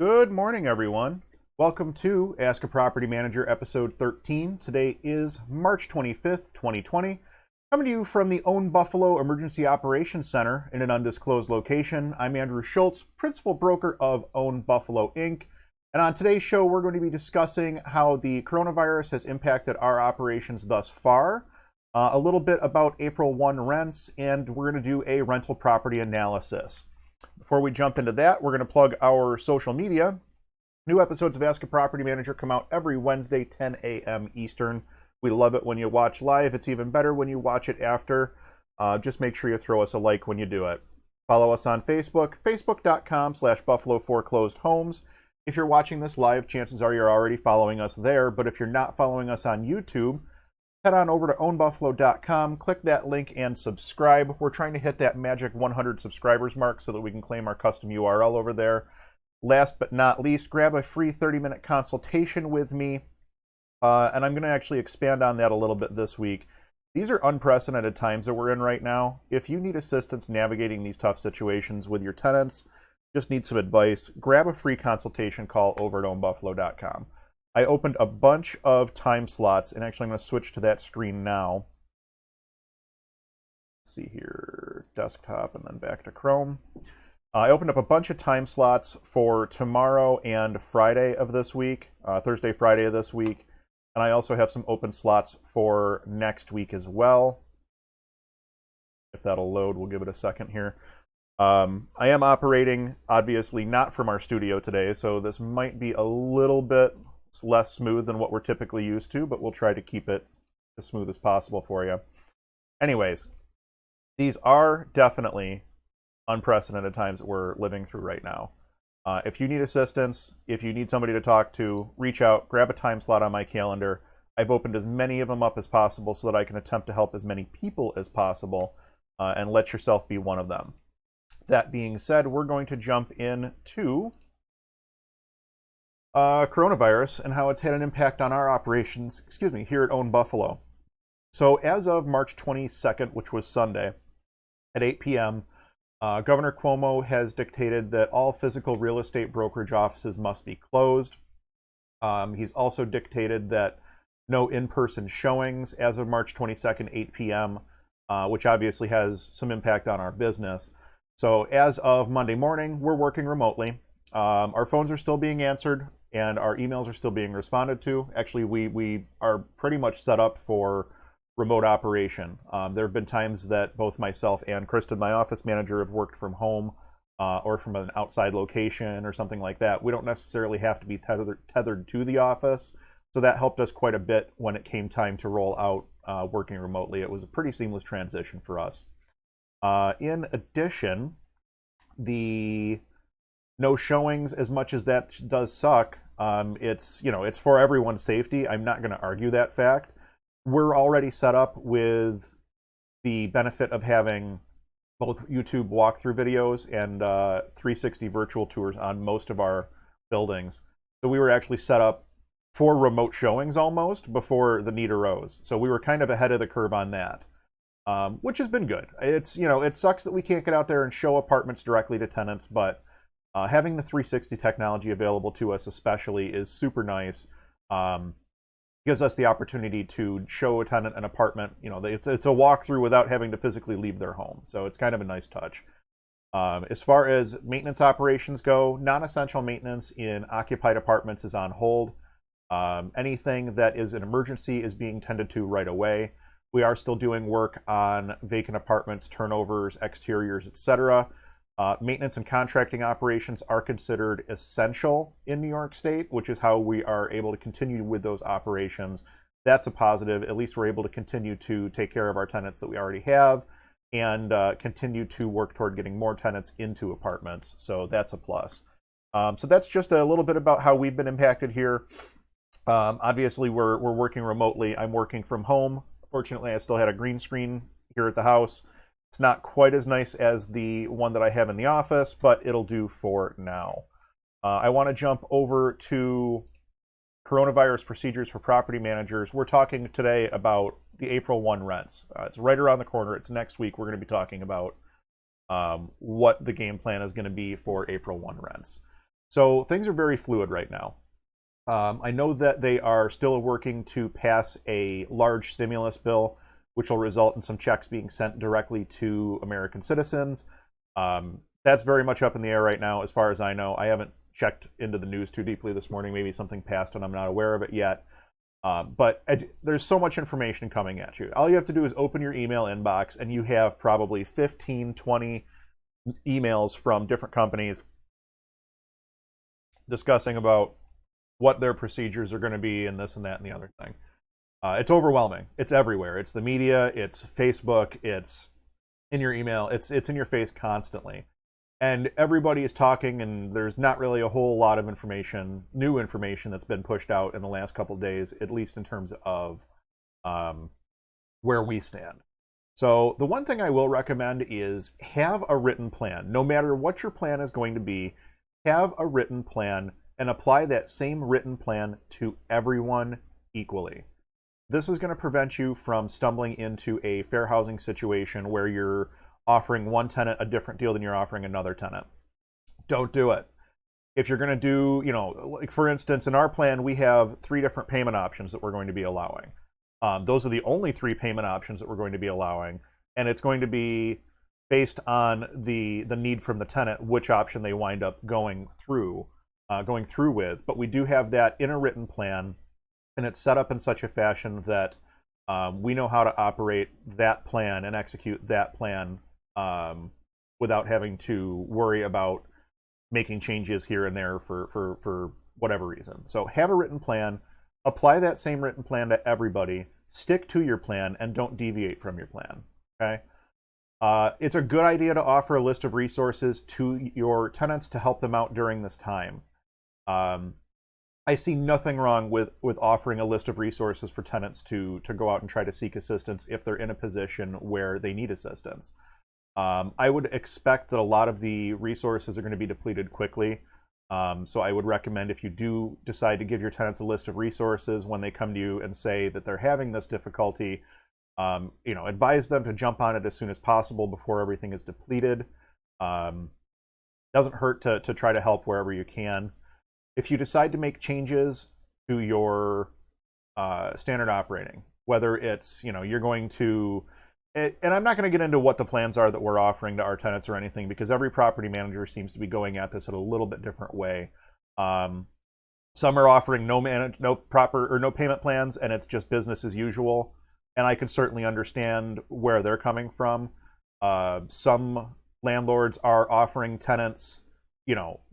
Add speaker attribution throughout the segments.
Speaker 1: Good morning, everyone. Welcome to Ask a Property Manager, episode 13. Today is March 25th, 2020. Coming to you from the Own Buffalo Emergency Operations Center in an undisclosed location. I'm Andrew Schultz, principal broker of Own Buffalo Inc. And on today's show, we're going to be discussing how the coronavirus has impacted our operations thus far, a little bit about April 1 rents, and we're going to do a rental property analysis. Before we jump into that, we're going to plug our social media. New episodes of Ask a Property Manager come out every Wednesday, 10 a.m. Eastern. We love it when you watch live. It's even better when you watch it after. Just make sure you throw us a like when you do it. Follow us on Facebook, facebook.com/Buffalo4ClosedHomes. If you're watching this live, chances are you're already following us there. But if you're not following us on YouTube, head on over to ownbuffalo.com, click that link, and subscribe. We're trying to hit that magic 100 subscribers mark so that we can claim our custom URL over there. Last but not least, grab a free 30-minute consultation with me, and I'm going to actually expand on that a little bit this week. These are unprecedented times that we're in right now. If you need assistance navigating these tough situations with your tenants, just need some advice, grab a free consultation call over at ownbuffalo.com. I opened a bunch of time slots, and actually I'm going to switch to that screen now. Let's see here, desktop, and then back to Chrome. I opened up a bunch of time slots for tomorrow and Friday of this week, Thursday, Friday of this week, and I also have some open slots for next week as well. If that'll load, we'll give it a second here. I am operating, obviously, not from our studio today, so this might be a little bit less smooth than what we're typically used to, but we'll try to keep it as smooth as possible for you. Anyways, these are definitely unprecedented times that we're living through right now. If you need assistance, if you need somebody to talk to, reach out, grab a time slot on my calendar. I've opened as many of them up as possible so that I can attempt to help as many people as possible, and let yourself be one of them. That being said, we're going to jump into coronavirus and how it's had an impact on our operations, here at Own Buffalo. So as of March 22nd, which was Sunday, at 8 p.m., Governor Cuomo has dictated that all physical real estate brokerage offices must be closed. He's also dictated that no in-person showings as of March 22nd, 8 p.m., which obviously has some impact on our business. So as of Monday morning, we're working remotely. Our phones are still being answered, and our emails are still being responded to. Actually, we are pretty much set up for remote operation. There have been times that both myself and Kristen, my office manager, have worked from home or from an outside location or something like that. We don't necessarily have to be tethered to the office, so that helped us quite a bit when it came time to roll out working remotely. It was a pretty seamless transition for us. In addition, the no showings, as much as that does suck, it's for everyone's safety. I'm not going to argue that fact. We're already set up with the benefit of having both YouTube walkthrough videos and 360 virtual tours on most of our buildings. So we were actually set up for remote showings almost before the need arose. So we were kind of ahead of the curve on that, which has been good. It sucks that we can't get out there and show apartments directly to tenants, but having the 360 technology available to us especially is super nice. Gives us the opportunity to show a tenant an apartment. It's a walkthrough without having to physically leave their home. So it's kind of a nice touch. As far as maintenance operations go, non-essential maintenance in occupied apartments is on hold. Anything that is an emergency is being tended to right away. We are still doing work on vacant apartments, turnovers, exteriors, etc. Maintenance and contracting operations are considered essential in New York State, which is how we are able to continue with those operations. That's a positive. At least we're able to continue to take care of our tenants that we already have and continue to work toward getting more tenants into apartments. So that's a plus. So that's just a little bit about how we've been impacted here. Obviously, we're working remotely. I'm working from home. Fortunately, I still had a green screen here at the house. It's not quite as nice as the one that I have in the office, but it'll do for now. I want to jump over to coronavirus procedures for property managers. We're talking today about the April 1 rents. It's right around the corner. It's next week. We're going to be talking about what the game plan is going to be for April 1 rents. So things are very fluid right now. I know that they are still working to pass a large stimulus bill, which will result in some checks being sent directly to American citizens. That's very much up in the air right now, as far as I know. I haven't checked into the news too deeply this morning. Maybe something passed and I'm not aware of it yet. But there's so much information coming at you. All you have to do is open your email inbox, and you have probably 15, 20 emails from different companies discussing about what their procedures are going to be and this and that and the other thing. It's overwhelming. It's everywhere. It's the media, it's Facebook, it's in your email, it's in your face constantly. And everybody is talking, and there's not really a whole lot of information, new information that's been pushed out in the last couple of days, at least in terms of where we stand. So the one thing I will recommend is have a written plan. No matter what your plan is going to be, have a written plan and apply that same written plan to everyone equally. This is going to prevent you from stumbling into a fair housing situation where you're offering one tenant a different deal than you're offering another tenant. Don't do it. If you're going to do, like for instance, in our plan, we have 3 different payment options that we're going to be allowing. Those are the only 3 payment options that we're going to be allowing, and it's going to be based on the need from the tenant, which option they wind up going through with. But we do have that in a written plan, and it's set up in such a fashion that we know how to operate that plan and execute that plan without having to worry about making changes here and there for whatever reason. So have a written plan, apply that same written plan to everybody, stick to your plan, and don't deviate from your plan. Okay? It's a good idea to offer a list of resources to your tenants to help them out during this time. I see nothing wrong with offering a list of resources for tenants to go out and try to seek assistance if they're in a position where they need assistance. I would expect that a lot of the resources are going to be depleted quickly. So I would recommend, if you do decide to give your tenants a list of resources when they come to you and say that they're having this difficulty, advise them to jump on it as soon as possible before everything is depleted. Doesn't hurt to try to help wherever you can. If you decide to make changes to your standard operating, whether it's, you're going to, and I'm not going to get into what the plans are that we're offering to our tenants or anything, because every property manager seems to be going at this in a little bit different way. Some are offering no payment plans, and it's just business as usual. And I can certainly understand where they're coming from. Some landlords are offering tenants,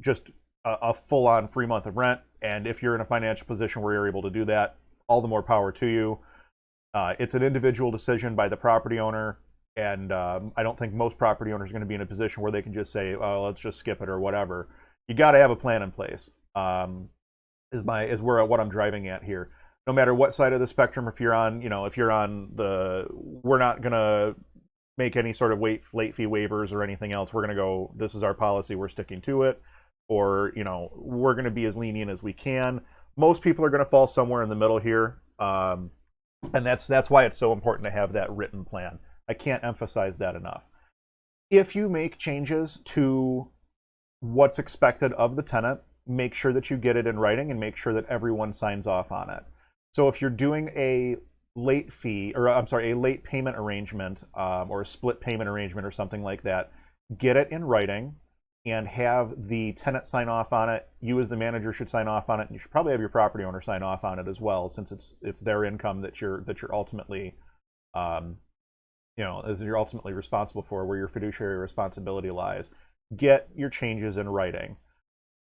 Speaker 1: just a full-on free month of rent, and if you're in a financial position where you're able to do that, all the more power to you. It's an individual decision by the property owner, and I don't think most property owners are going to be in a position where they can just say, "Oh, let's just skip it" or whatever. You got to have a plan in place. What I'm driving at here. No matter what side of the spectrum, if you're on, we're not going to make any sort of late fee waivers or anything else. We're going to go, this is our policy, we're sticking to it. Or, we're going to be as lenient as we can. Most people are going to fall somewhere in the middle here. And that's why it's so important to have that written plan. I can't emphasize that enough. If you make changes to what's expected of the tenant, make sure that you get it in writing and make sure that everyone signs off on it. So if you're doing a late payment arrangement, or a split payment arrangement or something like that, get it in writing and have the tenant sign off on it. You as the manager should sign off on it, and you should probably have your property owner sign off on it as well, since it's their income that you're ultimately you're ultimately responsible for, where your fiduciary responsibility lies. Get your changes in writing.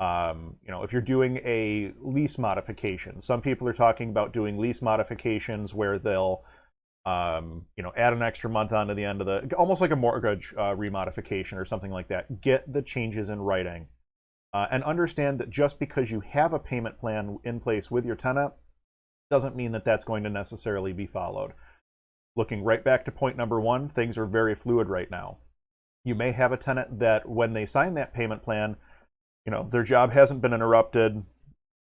Speaker 1: If you're doing a lease modification, some people are talking about doing lease modifications where they'll add an extra month onto the end of almost like a mortgage remodification or something like that. Get the changes in writing, and understand that just because you have a payment plan in place with your tenant doesn't mean that that's going to necessarily be followed. Looking right back to point number 1, things are very fluid right now. You may have a tenant that when they sign that payment plan, their job hasn't been interrupted,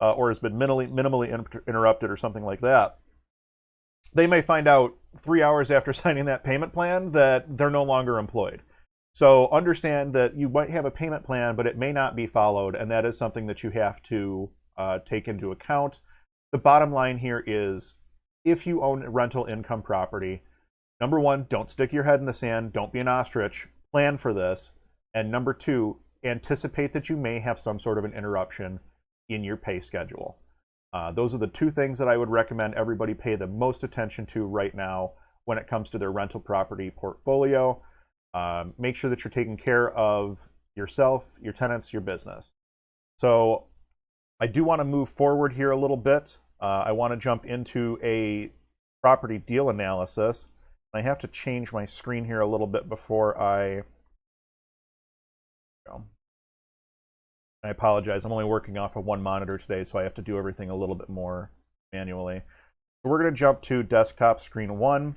Speaker 1: or has been minimally interrupted or something like that. They may find out 3 hours after signing that payment plan that they're no longer employed. So understand that you might have a payment plan, but it may not be followed, and that is something that you have to take into account. The bottom line here is, if you own rental income property, number one, don't stick your head in the sand. Don't be an ostrich. Plan for this. And number two, anticipate that you may have some sort of an interruption in your pay schedule. Those are the two things that I would recommend everybody pay the most attention to right now when it comes to their rental property portfolio. Make sure that you're taking care of yourself, your tenants, your business. So I do want to move forward here a little bit. I want to jump into a property deal analysis. I have to change my screen here a little bit before I apologize. I'm only working off of one monitor today, so I have to do everything a little bit more manually. So we're going to jump to desktop screen 1.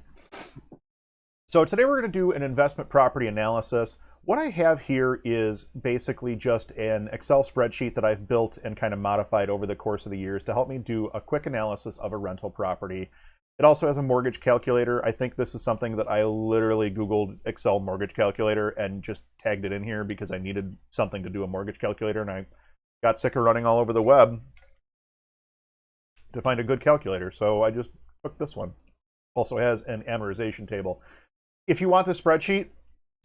Speaker 1: So today we're going to do an investment property analysis. What I have here is basically just an Excel spreadsheet that I've built and kind of modified over the course of the years to help me do a quick analysis of a rental property. It also has a mortgage calculator. I think this is something that I literally Googled Excel mortgage calculator and just tagged it in here because I needed something to do a mortgage calculator, and I got sick of running all over the web to find a good calculator. So I just took this one. Also has an amortization table. If you want the spreadsheet,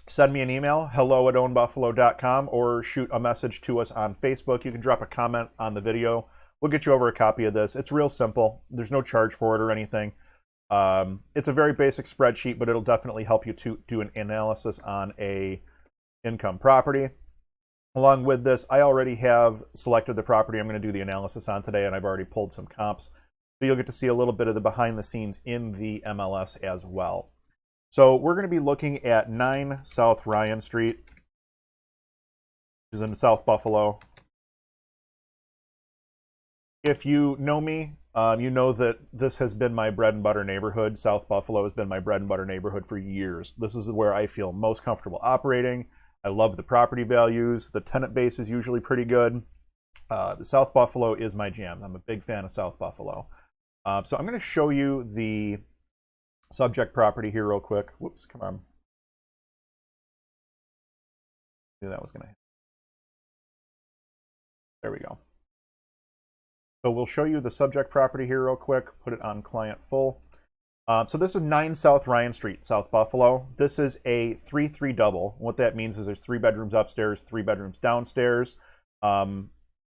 Speaker 1: send me an email, hello@ownbuffalo.com, or shoot a message to us on Facebook. You can drop a comment on the video. We'll get you over a copy of this. It's real simple. There's no charge for it or anything. It's a very basic spreadsheet, but it'll definitely help you to do an analysis on a income property. Along with this, I already have selected the property I'm going to do the analysis on today, and I've already pulled some comps. So you'll get to see a little bit of the behind the scenes in the MLS as well. So we're going to be looking at 9 South Ryan Street, which is in South Buffalo. If you know me, you know that this has been my bread and butter neighborhood. South Buffalo has been my bread and butter neighborhood for years. This is where I feel most comfortable operating. I love the property values. The tenant base is usually pretty good. South Buffalo is my jam. I'm a big fan of South Buffalo. So I'm going to show you the subject property here real quick. Whoops, come on. I knew that was going to. There we go. So we'll show you the subject property here real quick, put it on client full. So this is 9 South Ryan Street, South Buffalo. This is a 3-3 double. What that means is there's 3 bedrooms upstairs, 3 bedrooms downstairs.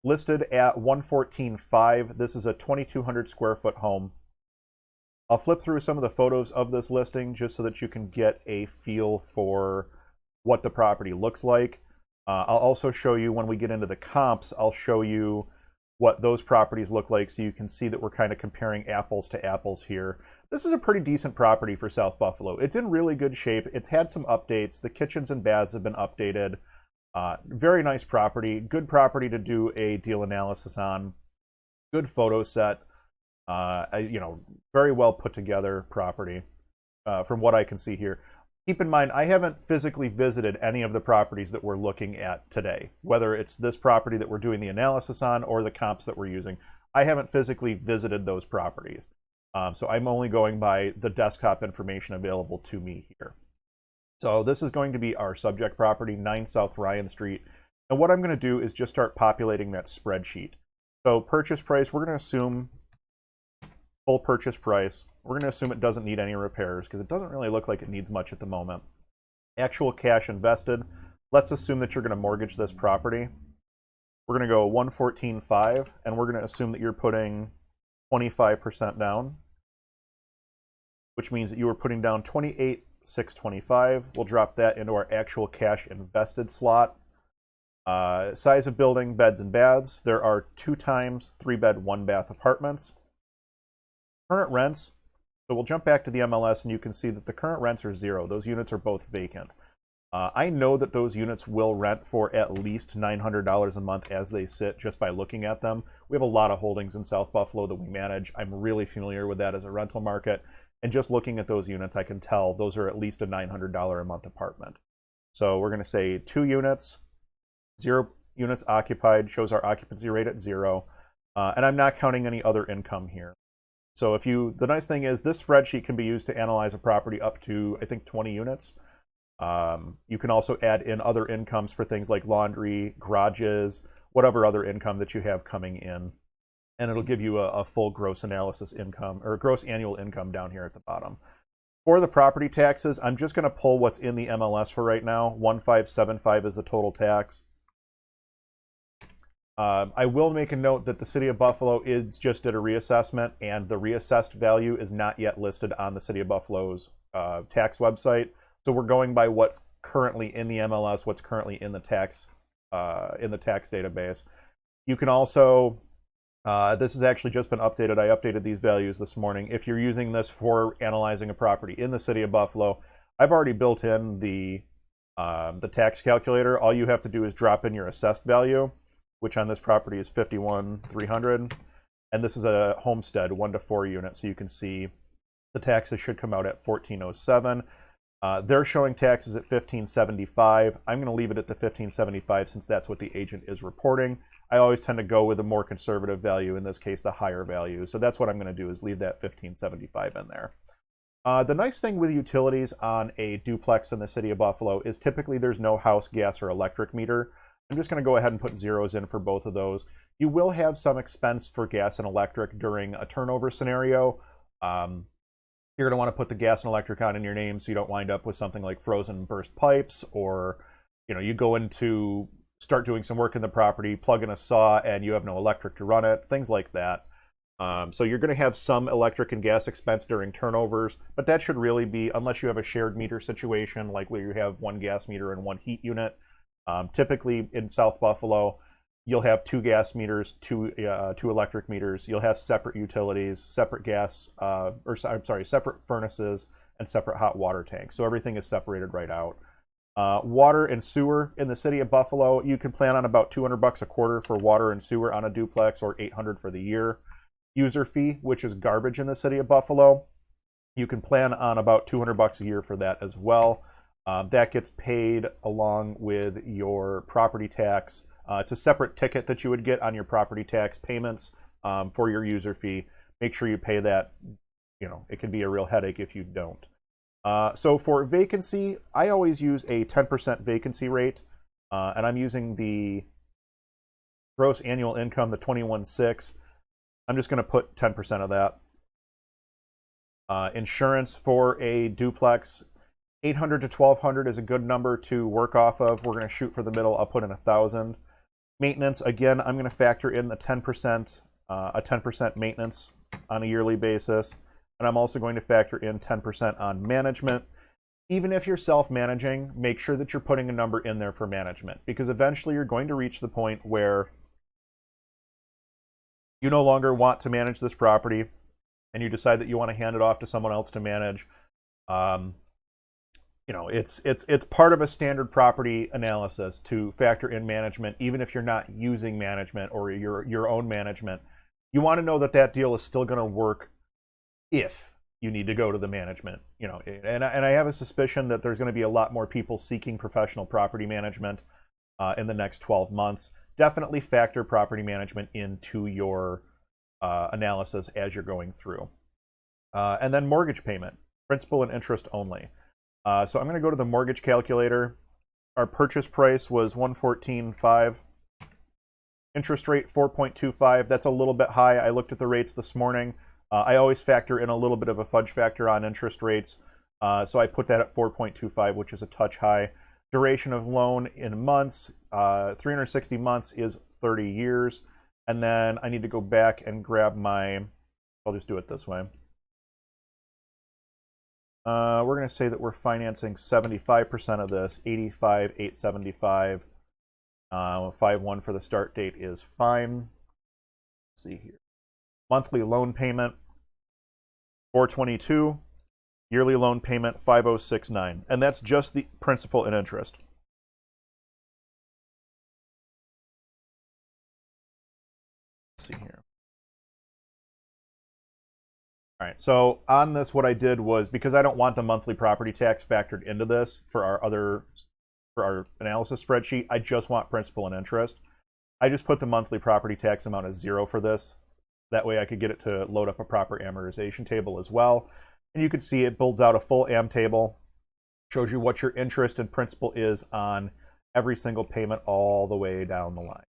Speaker 1: Listed at $114,500. This is a 2,200 square foot home. I'll flip through some of the photos of this listing just so that you can get a feel for what the property looks like. I'll also show you, when we get into the comps, I'll show you what those properties look like so you can see that we're kind of comparing apples to apples here. This is a pretty decent property for South Buffalo. It's in really good shape. It's had some updates. The kitchens and baths have been updated. Very nice property. Good property to do a deal analysis on. Good photo set. Very well put together property from what I can see here. Keep in mind, I haven't physically visited any of the properties that we're looking at today, whether it's this property that we're doing the analysis on or the comps that we're using. I haven't physically visited those properties. So I'm only going by the desktop information available to me here. So this is going to be our subject property, 9 South Ryan Street. And what I'm going to do is just start populating that spreadsheet. So purchase price, we're going to assume full purchase price. We're going to assume it doesn't need any repairs because it doesn't really look like it needs much at the moment. Actual cash invested. Let's assume that you're going to mortgage this property. We're going to go $114,500, and we're going to assume that you're putting 25% down, which means that you are putting down $28,625. We'll drop that into our actual cash invested slot. Size of building, beds and baths. There are 2 times 3-bed, 1-bath apartments. Current rents, so we'll jump back to the MLS and you can see that the current rents are 0. Those units are both vacant. I know that those units will rent for at least $900 a month as they sit just by looking at them. We have a lot of holdings in South Buffalo that we manage. I'm really familiar with that as a rental market. And just looking at those units, I can tell those are at least a $900 a month apartment. So we're going to say 2 units, 0 units occupied, shows our occupancy rate at 0. And I'm not counting any other income here. So the nice thing is this spreadsheet can be used to analyze a property up to, I think, 20 units. You can also add in other incomes for things like laundry, garages, whatever other income that you have coming in. And it'll give you a full gross analysis income or gross annual income down here at the bottom. For the property taxes, I'm just going to pull what's in the MLS for right now. 1575 is the total tax. I will make a note that the City of Buffalo is just did a reassessment, and the reassessed value is not yet listed on the City of Buffalo's tax website. So we're going by what's currently in the MLS, what's currently in the tax database. You can also, this has actually just been updated. I updated these values this morning. If you're using this for analyzing a property in the City of Buffalo, I've already built in the tax calculator. All you have to do is drop in your assessed value, which on this property is 51,300, and this is a homestead 1 to 4 unit, so you can see the taxes should come out at 1407. They're showing taxes at 1575. I'm going to leave it at the 1575 since that's what the agent is reporting. I always tend to go with a more conservative value, in this case the higher value, so that's what I'm going to do, is leave that 1575 in there. The nice thing with utilities on a duplex in the City of Buffalo is typically there's no house gas or electric meter. I'm just going to go ahead and put zeros in for both of those. You will have some expense for gas and electric during a turnover scenario. You're going to want to put the gas and electric on in your name so you don't wind up with something like frozen burst pipes, or you go into start doing some work in the property, plug in a saw, and you have no electric to run it, things like that. So you're going to have some electric and gas expense during turnovers, but that should really be, unless you have a shared meter situation, like where you have one gas meter and one heat unit. Typically in South Buffalo, you'll have 2 gas meters, two electric meters. You'll have separate utilities, separate separate furnaces, and separate hot water tanks. So everything is separated right out. Water and sewer in the City of Buffalo, you can plan on about $200 a quarter for water and sewer on a duplex, or $800 for the year. User fee, which is garbage in the City of Buffalo, you can plan on about $200 a year for that as well. That gets paid along with your property tax. It's a separate ticket that you would get on your property tax payments for your user fee. Make sure you pay that. It can be a real headache if you don't. So for vacancy, I always use a 10% vacancy rate, and I'm using the gross annual income, the 21.6. I'm just going to put 10% of that. Insurance for a duplex, 800 to 1200 is a good number to work off of. We're going to shoot for the middle. I'll put in 1,000. Maintenance, again, I'm going to factor in the 10%, a 10% maintenance on a yearly basis. And I'm also going to factor in 10% on management. Even if you're self-managing, make sure that you're putting a number in there for management, because eventually you're going to reach the point where you no longer want to manage this property and you decide that you want to hand it off to someone else to manage. It's part of a standard property analysis to factor in management, even if you're not using management or your own management. You want to know that that deal is still going to work if you need to go to the management. And I have a suspicion that there's going to be a lot more people seeking professional property management in the next 12 months. Definitely factor property management into your analysis as you're going through. And then mortgage payment, principal and interest only. So I'm going to go to the mortgage calculator. Our purchase price was $114,500. Interest rate 4.25. That's a little bit high. I looked at the rates this morning. I always factor in a little bit of a fudge factor on interest rates. So I put that at 4.25, which is a touch high. Duration of loan in months, 360 months is 30 years. And then I need to go back and grab I'll just do it this way. We're going to say that we're financing 75% of this, 85,875. 5/1 for the start date is fine. Let's see here. Monthly loan payment, $422. Yearly loan payment, $5,069. And that's just the principal and interest. Let's see here. All right, so on this, what I did was, because I don't want the monthly property tax factored into this for our analysis spreadsheet, I just want principal and interest. I just put the monthly property tax amount as 0 for this. That way I could get it to load up a proper amortization table as well. And you can see it builds out a full am table. Shows you what your interest and principal is on every single payment all the way down the line.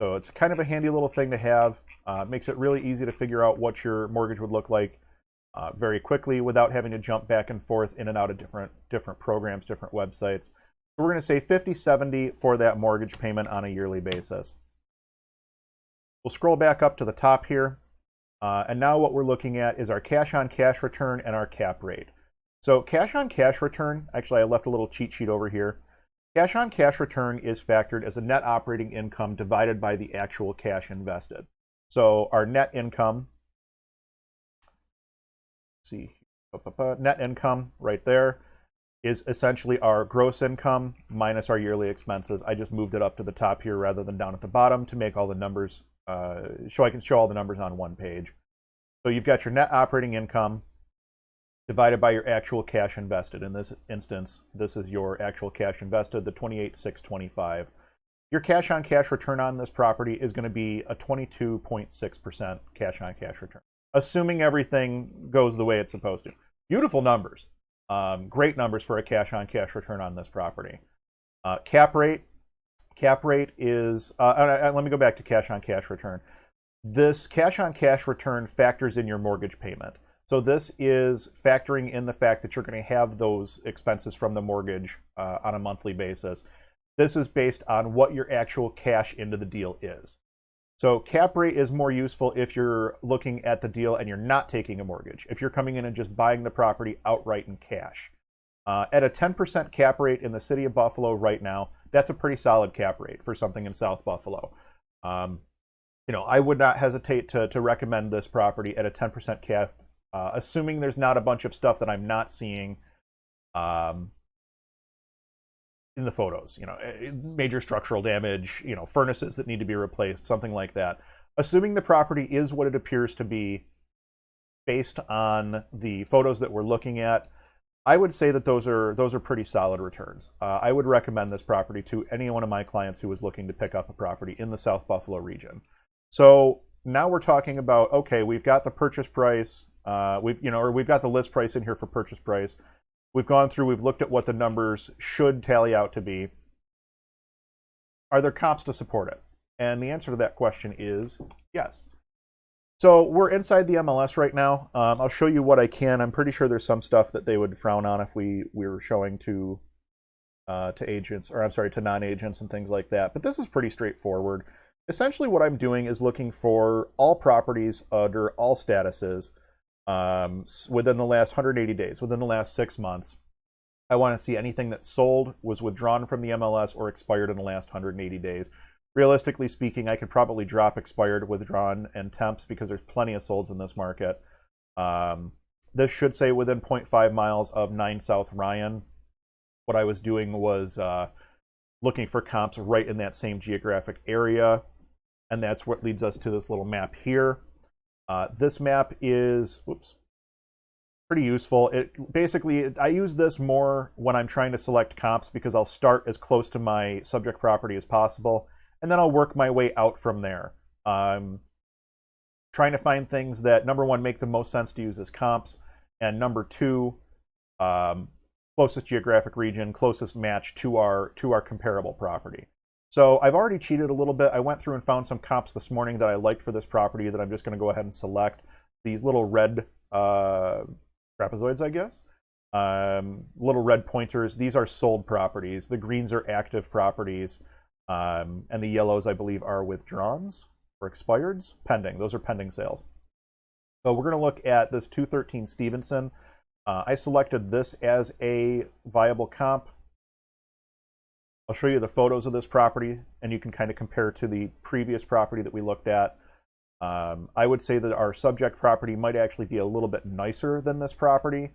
Speaker 1: So it's kind of a handy little thing to have. Makes it really easy to figure out what your mortgage would look like very quickly without having to jump back and forth in and out of different programs, different websites. So we're going to say $50.70 for that mortgage payment on a yearly basis. We'll scroll back up to the top here. And now what we're looking at is our cash-on-cash return and our cap rate. So cash-on-cash return, actually I left a little cheat sheet over here. Cash-on-cash return is factored as a net operating income divided by the actual cash invested. So our net income, net income right there is essentially our gross income minus our yearly expenses. I just moved it up to the top here rather than down at the bottom to make all the numbers, I can show all the numbers on one page. So you've got your net operating income divided by your actual cash invested. In this instance, this is your actual cash invested, the $28,625. Your cash-on-cash return on this property is going to be a 22.6% cash-on-cash return, assuming everything goes the way it's supposed to. Beautiful numbers. Great numbers for a cash-on-cash return on this property. Cap rate is, let me go back to cash-on-cash return. This cash-on-cash return factors in your mortgage payment. So this is factoring in the fact that you're going to have those expenses from the mortgage on a monthly basis. This is based on what your actual cash into the deal is. So cap rate is more useful if you're looking at the deal and you're not taking a mortgage. If you're coming in and just buying the property outright in cash. At a 10% cap rate in the city of Buffalo right now, that's a pretty solid cap rate for something in South Buffalo. I would not hesitate to recommend this property at a 10% cap, assuming there's not a bunch of stuff that I'm not seeing in the photos, major structural damage, furnaces that need to be replaced, something like that. Assuming the property is what it appears to be based on the photos that we're looking at, I would say that those are pretty solid returns. I would recommend this property to any one of my clients who is looking to pick up a property in the South Buffalo region. So now we're talking about, okay, we've got the purchase price, we've got the list price in here for purchase price. We've gone through, we've looked at what the numbers should tally out to be. Are there comps to support it? And the answer to that question is yes. So we're inside the MLS right now. I'll show you what I can. I'm pretty sure there's some stuff that they would frown on if we were showing to agents, or I'm sorry, to non-agents and things like that. But this is pretty straightforward. Essentially what I'm doing is looking for all properties under all statuses within the last 180 days, within the last 6 months. I want to see anything that sold, was withdrawn from the MLS, or expired in the last 180 days. Realistically speaking, I could probably drop expired, withdrawn, and temps because there's plenty of solds in this market. This should say within 0.5 miles of 9 South Ryan. What I was doing was looking for comps right in that same geographic area, and that's what leads us to this little map here. This map is, pretty useful. I use this more when I'm trying to select comps because I'll start as close to my subject property as possible, and then I'll work my way out from there. Trying to find things that, number one, make the most sense to use as comps, and number two, closest geographic region, closest match to our comparable property. So I've already cheated a little bit. I went through and found some comps this morning that I liked for this property that I'm just going to go ahead and select. These little red trapezoids, I guess. Little red pointers. These are sold properties. The greens are active properties. And the yellows, I believe, are withdrawns or expireds. Pending. Those are pending sales. So we're going to look at this 213 Stevenson. I selected this as a viable comp. I'll show you the photos of this property, and you can kind of compare to the previous property that we looked at. I would say that our subject property might actually be a little bit nicer than this property,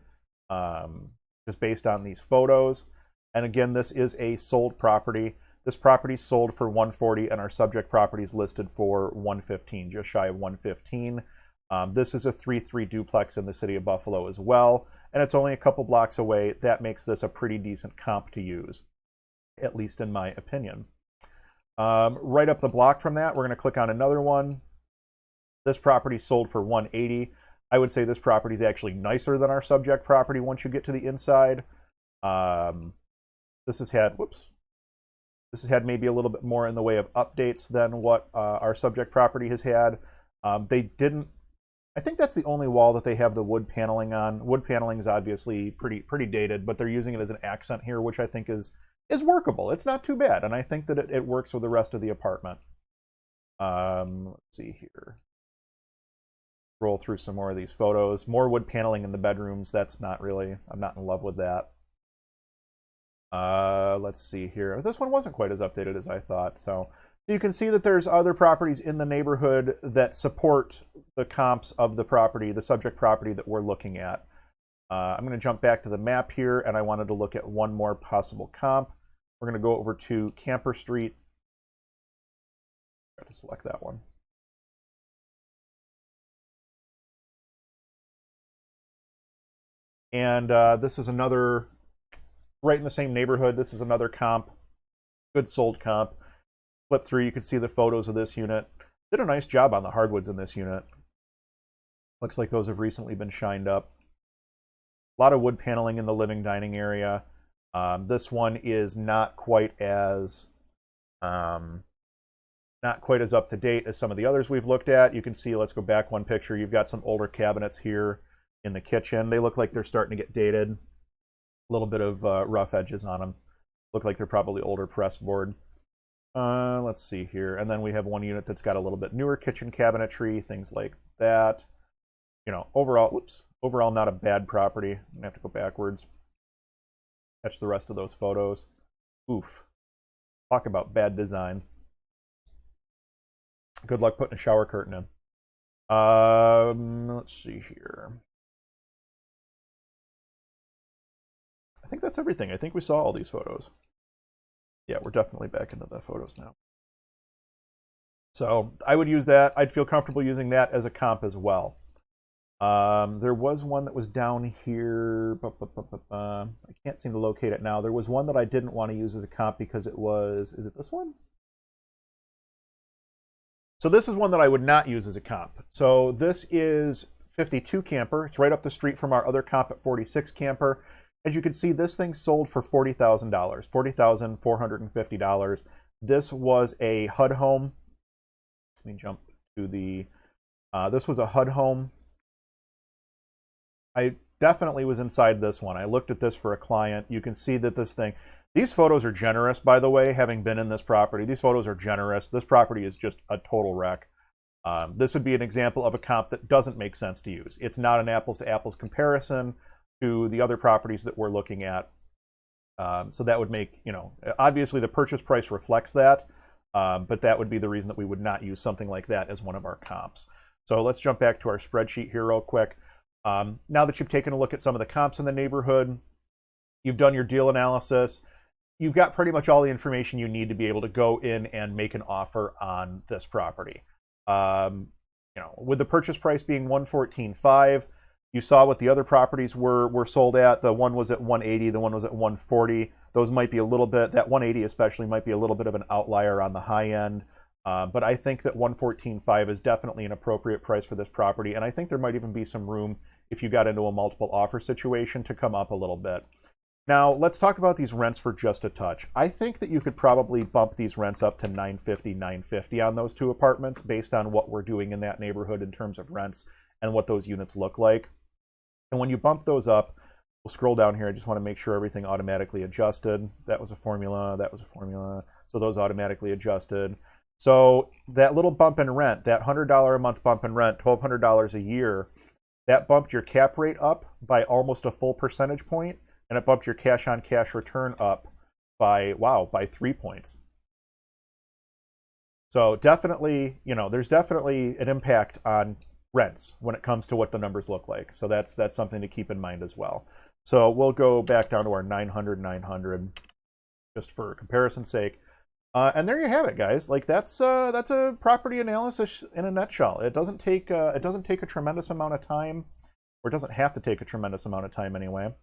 Speaker 1: just based on these photos. And again, this is a sold property. This property sold for $140, and our subject property is listed for $115, just shy of $115. This is a 3-3 duplex in the city of Buffalo as well, and it's only a couple blocks away. That makes this a pretty decent comp to use, at least in my opinion. Right up the block from that, we're going to click on another one. This property sold for $180. I would say this property is actually nicer than our subject property once you get to the inside. This has had, whoops, this has had maybe a little bit more in the way of updates than what our subject property has had. They didn't, I think that's the only wall that they have the wood paneling on. Wood paneling is obviously pretty dated, but they're using it as an accent here, which I think is workable. It's not too bad, and I think that it works with the rest of the apartment. Let's see here. Roll through some more of these photos. More wood paneling in the bedrooms. That's not really, I'm not in love with that. Let's see here. This one wasn't quite as updated as I thought. So you can see that there's other properties in the neighborhood that support the comps of the property, the subject property that we're looking at. I'm going to jump back to the map here, and I wanted to look at one more possible comp. We're going to go over to Camper Street. Got to select that one. And this is another, right in the same neighborhood. This is another comp, good sold comp. Flip through, you can see the photos of this unit. Did a nice job on the hardwoods in this unit. Looks like those have recently been shined up. A lot of wood paneling in the living dining area. This one is not quite as up to date as some of the others we've looked at. You can see, let's go back one picture. You've got some older cabinets here in the kitchen. They look like they're starting to get dated. A little bit of rough edges on them. Look like they're probably older press board. Let's see here. And then we have one unit that's got a little bit newer kitchen cabinetry, things like that. You know, overall not a bad property. I'm gonna have to go backwards. Catch the rest of those photos. Oof. Talk about bad design. Good luck putting a shower curtain in. Let's see here. I think that's everything. I think we saw all these photos. Yeah, we're definitely back into the photos now. So I would use that. I'd feel comfortable using that as a comp as well. There was one that was down here. I can't seem to locate it now. There was one that I didn't want to use as a comp because it was, is it this one? So this is one that I would not use as a comp. So this is 52 Camper. It's right up the street from our other comp at 46 Camper. As you can see, this thing sold for $40,000, $40,450. This was a HUD home. Let me jump to the, this was a HUD home. I definitely was inside this one. I looked at this for a client. You can see that this thing, these photos are generous, by the way, having been in this property. These photos are generous. This property is just a total wreck. This would be an example of a comp that doesn't make sense to use. It's not an apples to apples comparison to the other properties that we're looking at. So that would make, you know, obviously the purchase price reflects that, but that would be the reason that we would not use something like that as one of our comps. So let's jump back to our spreadsheet here real quick. Now that you've taken a look at some of the comps in the neighborhood, you've done your deal analysis, you've got pretty much all the information you need to be able to go in and make an offer on this property. You know, with the purchase price being $114,500, you saw what the other properties were sold at. The one was at $180,000, the one was at $140,000. Those might be a little bit, that $180,000 especially might be a little bit of an outlier on the high end. But I think that $114,500 is definitely an appropriate price for this property. And I think there might even be some room if you got into a multiple offer situation to come up a little bit. Now, let's talk about these rents for just a touch. I think that you could probably bump these rents up to $950,000, $950,000 on those two apartments based on what we're doing in that neighborhood in terms of rents and what those units look like. And when you bump those up, we'll scroll down here. I just want to make sure everything automatically adjusted. That was a formula. That was a formula. So those automatically adjusted. So that little bump in rent, that $100 a month bump in rent, $1,200 a year, that bumped your cap rate up by almost a full percentage point, and it bumped your cash on cash return up by, wow, by 3 points. So definitely, you know, there's definitely an impact on rents when it comes to what the numbers look like. So that's something to keep in mind as well. So we'll go back down to our 900 just for comparison's sake. And there you have it, guys. Like that's a property analysis in a nutshell. It doesn't take a tremendous amount of time, or it doesn't have to take a tremendous amount of time anyway,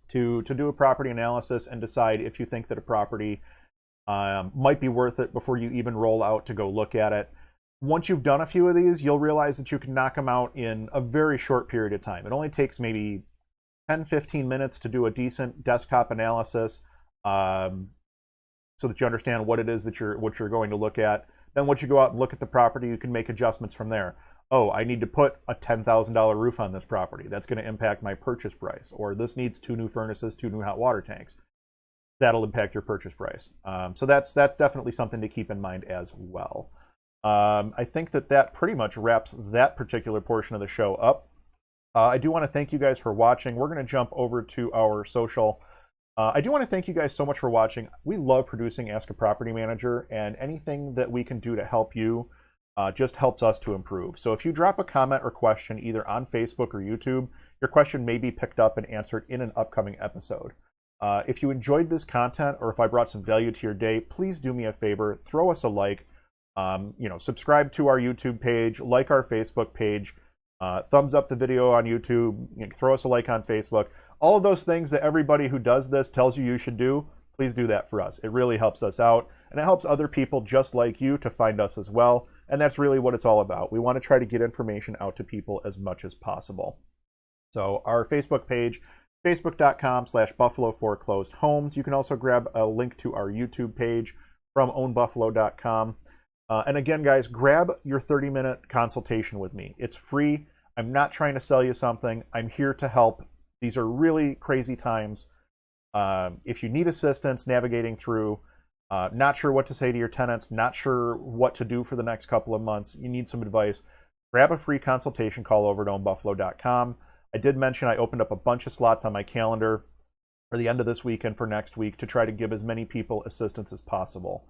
Speaker 1: to do a property analysis and decide if you think that a property might be worth it before you even roll out to go look at it. Once you've done a few of these, you'll realize that you can knock them out in a very short period of time. It only takes maybe 10-15 minutes to do a decent desktop analysis, so that you understand what it is that you're going to look at. Then once you go out and look at the property, you can make adjustments from there. Oh, I need to put a $10,000 roof on this property. That's going to impact my purchase price. Or this needs 2 new furnaces, 2 new hot water tanks. That'll impact your purchase price. So that's definitely something to keep in mind as well. I think that pretty much wraps that particular portion of the show up. I do want to thank you guys for watching. We're going to jump over to our social. I do want to thank you guys so much for watching. We love producing Ask a Property Manager, and anything that we can do to help you just helps us to improve. So if you drop a comment or question either on Facebook or YouTube, your question may be picked up and answered in an upcoming episode. If you enjoyed this content, or if I brought some value to your day, please do me a favor, throw us a like, subscribe to our YouTube page, like our Facebook page, thumbs up the video on YouTube, throw us a like on Facebook. All of those things that everybody who does this tells you should do, please do that for us. It really helps us out, and it helps other people just like you to find us as well, and that's really what it's all about. We want to try to get information out to people as much as possible. So our Facebook page, facebook.com/Buffalo Foreclosed Homes. You can also grab a link to our YouTube page from ownbuffalo.com. And again, guys, grab your 30-minute consultation with me. It's free. I'm not trying to sell you something. I'm here to help. These are really crazy times. If you need assistance navigating through, not sure what to say to your tenants, not sure what to do for the next couple of months, you need some advice, grab a free consultation call over at ownbuffalo.com. I did mention I opened up a bunch of slots on my calendar for the end of this week and for next week to try to give as many people assistance as possible.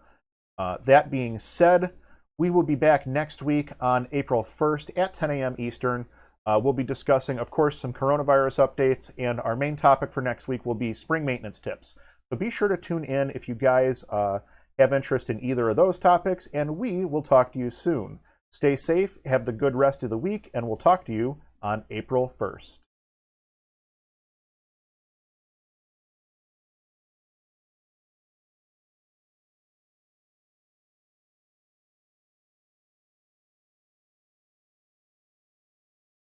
Speaker 1: That being said, we will be back next week on April 1st at 10 a.m. Eastern. We'll be discussing, of course, some coronavirus updates, and our main topic for next week will be spring maintenance tips. So be sure to tune in if you guys have interest in either of those topics, and we will talk to you soon. Stay safe, have the good rest of the week, and we'll talk to you on April 1st.